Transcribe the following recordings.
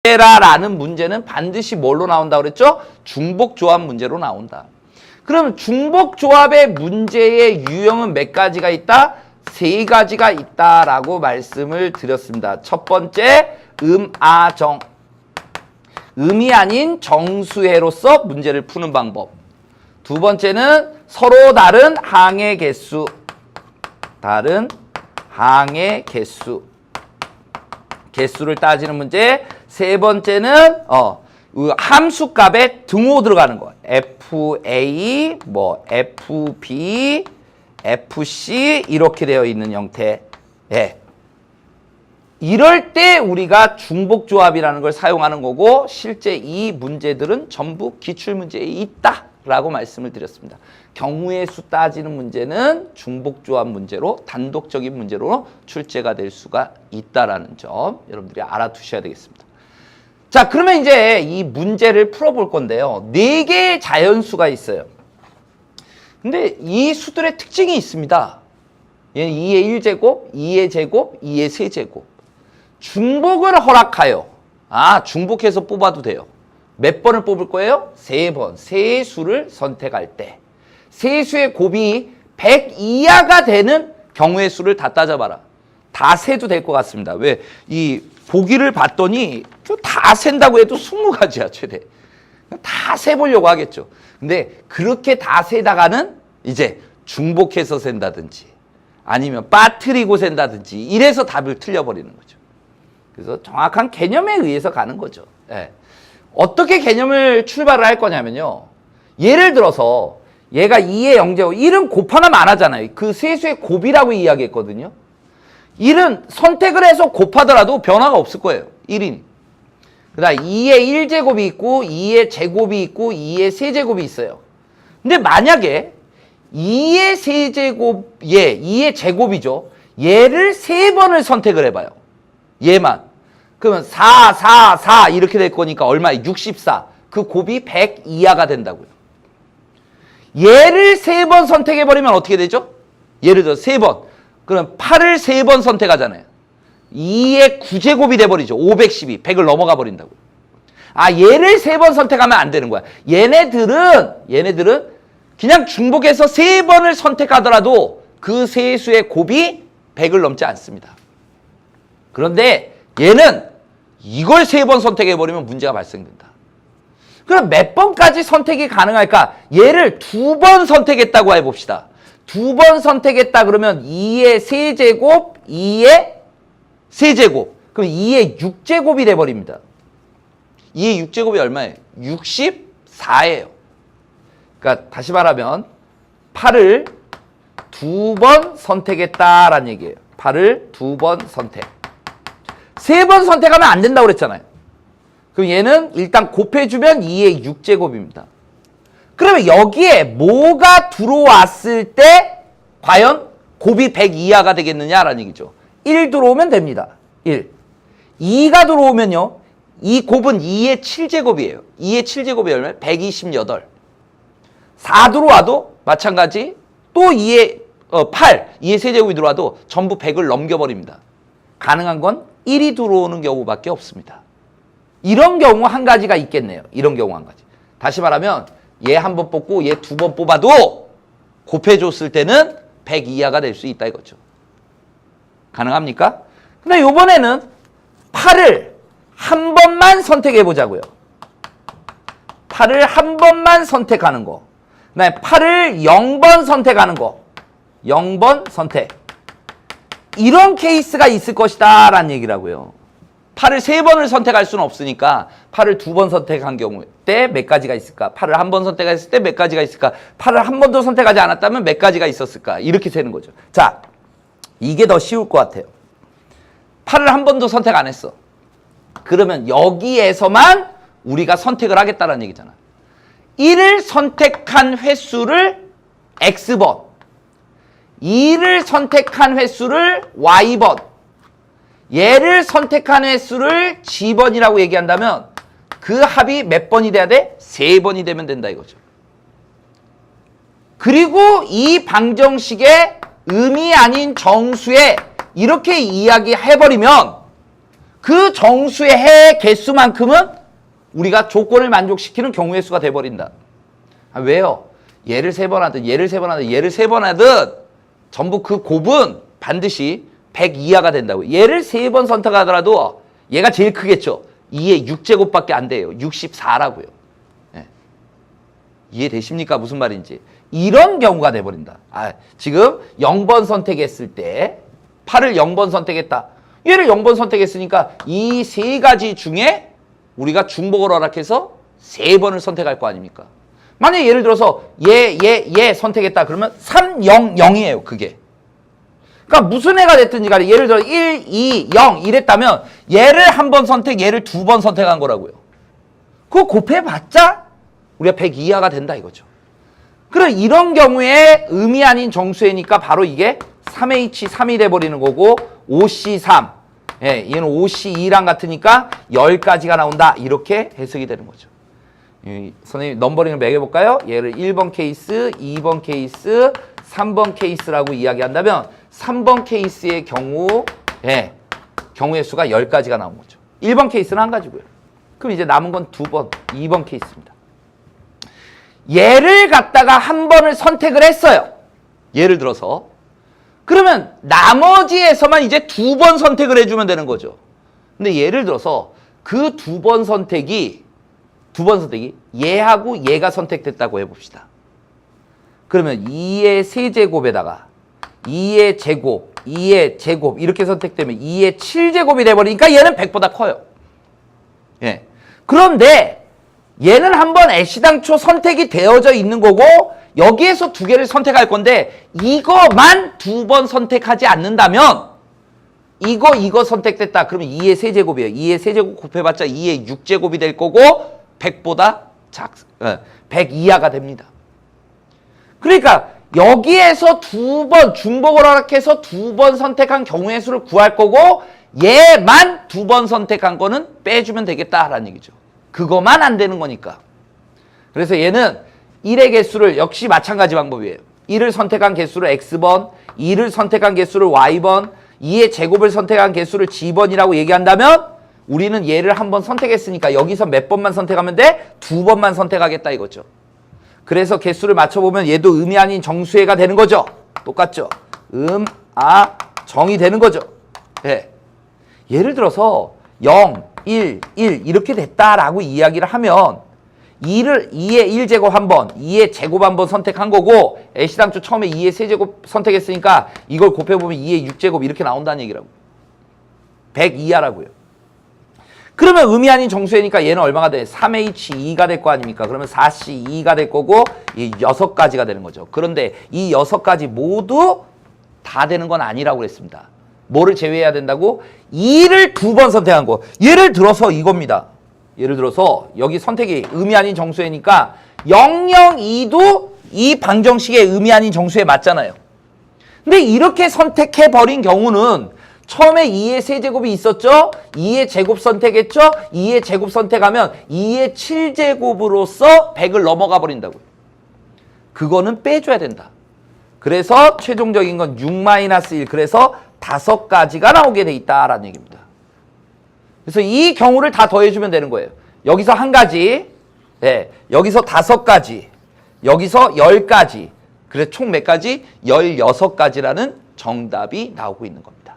라는 문제는 반드시 뭘로 나온다 그랬죠? 중복조합 문제로 나온다. 그럼 중복조합의 문제의 유형은 몇 가지가 있다? 세 가지가 있다라고 말씀을 드렸습니다. 첫 번째, 음아정. 음이 아닌 정수해로서 문제를 푸는 방법. 두 번째는 서로 다른 항의 개수. 다른 항의 개수. 개수를 따지는 문제. 세 번째는 함수값에 등호 들어가는 거. FA, FB, FC 이렇게 되어 있는 형태. 예. 이럴 때 우리가 중복조합이라는 걸 사용하는 거고 실제 이 문제들은 전부 기출문제에 있다라고 말씀을 드렸습니다. 경우의 수 따지는 문제는 중복조합 문제로 단독적인 문제로 출제가 될 수가 있다라는 점 여러분들이 알아두셔야 되겠습니다. 자, 그러면 이제 이 문제를 풀어볼 건데요. 4개의 자연수가 있어요. 근데 이 수들의 특징이 있습니다. 얘는 2의 1제곱, 2의 제곱, 2의 세제곱. 중복을 허락하여. 중복해서 뽑아도 돼요. 몇 번을 뽑을 거예요? 3번. 세 수를 선택할 때. 세 수의 곱이 100 이하가 되는 경우의 수를 다 따져봐라. 다 세도 될 것 같습니다. 왜? 이 보기를 봤더니 다 센다고 해도 20가지야, 최대. 다 세보려고 하겠죠. 근데 그렇게 다 세다가는 이제 중복해서 센다든지 아니면 빠뜨리고 센다든지 이래서 답을 틀려버리는 거죠. 그래서 정확한 개념에 의해서 가는 거죠. 예. 어떻게 개념을 출발을 할 거냐면요. 예를 들어서 얘가 2의 0제곱, 1은 곱하면 안 하잖아요. 그 세수의 곱이라고 이야기했거든요. 1은 선택을 해서 곱하더라도 변화가 없을 거예요. 1인. 그 다음 2의 1제곱이 있고 2의 제곱이 있고 2의 세제곱이 있어요. 근데 만약에 2의 세제곱, 2의 제곱이죠. 얘를 3번을 선택을 해봐요. 얘만. 그러면 4, 4, 4 이렇게 될 거니까 얼마예요? 64. 그 곱이 100 이하가 된다고요. 얘를 3번 선택해버리면 어떻게 되죠? 예를 들어 3번. 그럼 8을 3번 선택하잖아요. 2의 9제곱이 돼버리죠. 512. 100을 넘어가 버린다고요. 얘를 3번 선택하면 안 되는 거야. 얘네들은 그냥 중복해서 3번을 선택하더라도 그 세 수의 곱이 100을 넘지 않습니다. 그런데 얘는 이걸 3번 선택해버리면 문제가 발생된다. 그럼 몇 번까지 선택이 가능할까? 얘를 2번 선택했다고 해봅시다. 2번 선택했다 그러면 2의 세제곱, 2의 세제곱. 그럼 2의 6제곱이 돼버립니다. 2의 6제곱이 얼마예요? 64예요. 그러니까 다시 말하면 8을 2번 선택했다라는 얘기예요. 8을 2번 선택. 3번 선택하면 안 된다고 그랬잖아요. 그럼 얘는 일단 곱해주면 2의 6제곱입니다. 그러면 여기에 뭐가 들어왔을 때 과연 곱이 100 이하가 되겠느냐라는 얘기죠. 1 들어오면 됩니다. 1. 2가 들어오면요. 이 곱은 2의 7제곱이에요. 2의 7제곱이 얼마예요? 128. 4 들어와도 마찬가지. 또 2의 8, 2의 세제곱이 들어와도 전부 100을 넘겨버립니다. 가능한 건 1이 들어오는 경우밖에 없습니다. 이런 경우 한 가지가 있겠네요. 이런 경우 한 가지. 다시 말하면 얘 한 번 뽑고 얘 2번 뽑아도 곱해줬을 때는 100 이하가 될 수 있다 이거죠. 가능합니까? 근데 이번에는 8을 한 번만 선택해 보자고요. 8을 한 번만 선택하는 거. 그다음에 8을 0번 선택하는 거. 0번 선택. 이런 케이스가 있을 것이다 라는 얘기라고요. 8을 3번을 선택할 수는 없으니까 8을 2번 선택한 경우 때 몇 가지가 있을까? 8을 한 번 선택했을 때 몇 가지가 있을까? 8을 한 번도 선택하지 않았다면 몇 가지가 있었을까? 이렇게 되는 거죠. 자, 이게 더 쉬울 것 같아요. 8을 한 번도 선택 안 했어. 그러면 여기에서만 우리가 선택을 하겠다는 얘기잖아. 1을 선택한 횟수를 X번, 2를 선택한 횟수를 Y번, 얘를 선택한 횟수를 G번이라고 얘기한다면 그 합이 몇 번이 돼야 돼? 3번이 되면 된다 이거죠. 그리고 이 방정식의 음이 아닌 정수에 이렇게 이야기해버리면 그 정수의 해 개수만큼은 우리가 조건을 만족시키는 경우의 수가 돼버린다. 아, 왜요? 얘를 3번 하든 얘를 3번 하든 얘를 3번 하든 전부 그 곱은 반드시 100 이하가 된다고요. 얘를 3번 선택하더라도 얘가 제일 크겠죠. 2의 6제곱밖에 안 돼요. 64라고요. 예. 이해되십니까? 무슨 말인지. 이런 경우가 돼버린다. 아, 지금 0번 선택했을 때 8을 0번 선택했다. 얘를 0번 선택했으니까 이 3가지 중에 우리가 중복을 허락해서 3번을 선택할 거 아닙니까? 만약에 예를 들어서 얘 선택했다 그러면 3, 0, 0이에요. 그게. 그러니까 무슨 애가 됐든지 간에 예를 들어 1, 2, 0 이랬다면 얘를 한 번 선택, 얘를 2번 선택한 거라고요. 그거 곱해봤자 우리가 100 이하가 된다 이거죠. 그럼 이런 경우에 음이 아닌 정수회니까 바로 이게 3H3이 돼버리는 거고 5C3 예, 얘는 5C2랑 같으니까 10가지가 나온다 이렇게 해석이 되는 거죠. 선생님 넘버링을 매겨볼까요? 얘를 1번 케이스, 2번 케이스, 3번 케이스라고 이야기한다면 3번 케이스의 경우 예, 경우의 수가 10가지가 나온 거죠. 1번 케이스는 한 가지고요. 그럼 이제 남은 건 2번, 2번 케이스입니다. 얘를 갖다가 한 번을 선택을 했어요. 예를 들어서 그러면 나머지에서만 이제 2번 선택을 해주면 되는 거죠. 근데 예를 들어서 그 2번 선택이 얘하고 얘가 선택됐다고 해봅시다. 그러면 2의 세제곱에다가 2의 제곱, 2의 제곱 이렇게 선택되면 2의 7제곱이 돼버리니까 얘는 100보다 커요. 예. 그런데 얘는 한번 애시당초 선택이 되어져 있는 거고 여기에서 2개를 선택할 건데 이거만 2번 선택하지 않는다면 이거 선택됐다. 그러면 2의 세제곱이에요. 2의 세제곱 곱해봤자 2의 6제곱이 될 거고 100보다 100 이하가 됩니다. 그러니까 여기에서 2번 중복을 허락해서 2번 선택한 경우의 수를 구할 거고 얘만 2번 선택한 거는 빼주면 되겠다라는 얘기죠. 그거만 안 되는 거니까. 그래서 얘는 1의 개수를 역시 마찬가지 방법이에요. 1을 선택한 개수를 x번, 2를 선택한 개수를 y번, 2의 제곱을 선택한 개수를 g번이라고 얘기한다면 우리는 얘를 한번 선택했으니까 여기서 몇 번만 선택하면 돼? 2번만 선택하겠다 이거죠. 그래서 개수를 맞춰보면 얘도 음이 아닌 정수회가 되는 거죠. 똑같죠. 정이 되는 거죠. 예. 예를 들어서 0, 1, 1 이렇게 됐다라고 이야기를 하면 2의 1제곱 한 번, 2의 제곱 한 번 선택한 거고 애시당초 처음에 2의 세제곱 선택했으니까 이걸 곱해보면 2의 6제곱 이렇게 나온다는 얘기라고. 100 이하라고요. 그러면 음이 아닌 정수회니까 얘는 얼마가 돼? 3H2가 될 거 아닙니까? 그러면 4C2가 될 거고 이 6가지가 되는 거죠. 그런데 이 6가지 모두 다 되는 건 아니라고 그랬습니다. 뭐를 제외해야 된다고? 2를 2번 선택한 거. 예를 들어서 이겁니다. 예를 들어서 여기 선택이 음이 아닌 정수회니까 002도 이 방정식의 음이 아닌 정수회 맞잖아요. 근데 이렇게 선택해버린 경우는 처음에 2의 세제곱이 있었죠? 2의 제곱 선택했죠? 2의 제곱 선택하면 2의 7제곱으로서 100을 넘어가 버린다고요. 그거는 빼줘야 된다. 그래서 최종적인 건 6-1. 그래서 5가지가 나오게 돼 있다라는 얘기입니다. 그래서 이 경우를 다 더해주면 되는 거예요. 여기서 1가지, 네, 여기서 5가지, 여기서 10가지. 그래서 총 몇 가지? 16가지라는 정답이 나오고 있는 겁니다.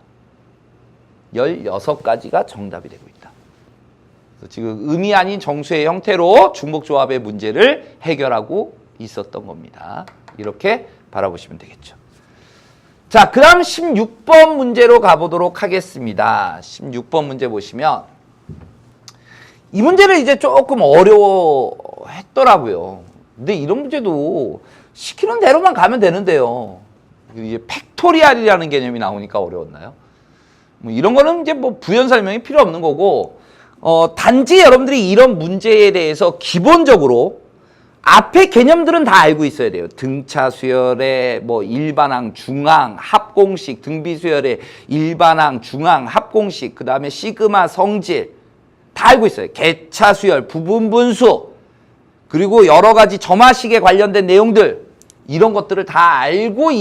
16가지가 정답이 되고 있다. 그래서 지금 음이 아닌 정수의 형태로 중복조합의 문제를 해결하고 있었던 겁니다. 이렇게 바라보시면 되겠죠. 자, 그 다음 16번 문제로 가보도록 하겠습니다. 16번 문제 보시면 이 문제를 이제 조금 어려워했더라고요. 근데 이런 문제도 시키는 대로만 가면 되는데요. 이게 팩토리얼이라는 개념이 나오니까 어려웠나요? 뭐 이런 거는 이제 뭐 부연 설명이 필요 없는 거고, 단지 여러분들이 이런 문제에 대해서 기본적으로 앞에 개념들은 다 알고 있어야 돼요. 등차 수열의 뭐 일반항, 중항, 합공식, 등비 수열의 일반항, 중항, 합공식, 그 다음에 시그마 성질 다 알고 있어요. 개차 수열, 부분 분수, 그리고 여러 가지 점화식에 관련된 내용들 이런 것들을 다 알고